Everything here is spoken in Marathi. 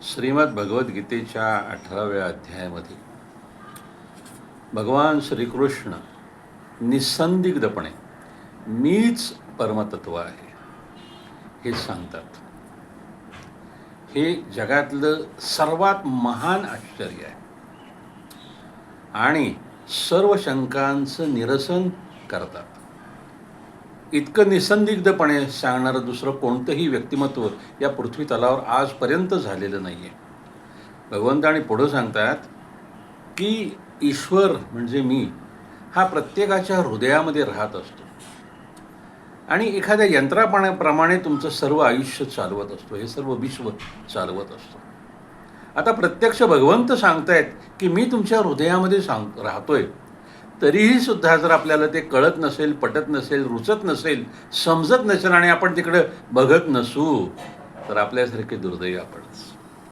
श्रीमद भगवद्गीतेच्या 18व्या अध्यायामध्ये भगवान श्रीकृष्ण निसंदिग्धपणे मीच परमतत्व आहे हे सांगतात. हे जगातलं सर्वात महान आश्चर्य आहे आणि सर्व शंकांचं निरसन करतात. इतकं निसंदिग्धपणे सांगणारं दुसरं कोणतंही व्यक्तिमत्व या पृथ्वी तलावर आजपर्यंत झालेलं नाही आहे. भगवंतानी पुढं सांगतात की ईश्वर म्हणजे मी हा प्रत्येकाच्या हृदयामध्ये राहत असतो आणि एखाद्या यंत्राप्रमाणे तुमचं सर्व आयुष्य चालवत असतो, हे सर्व विश्व चालवत असतो. आता प्रत्यक्ष भगवंत सांगतायत की मी तुमच्या हृदयामध्ये राहतोय, तरीही सुद्धा जर आपल्याला ते कळत नसेल, पटत नसेल, रुचत नसेल, समजत नसेल आणि आपण तिकडं बघत नसू तर आपल्यासारखे दुर्दैवी आपणच.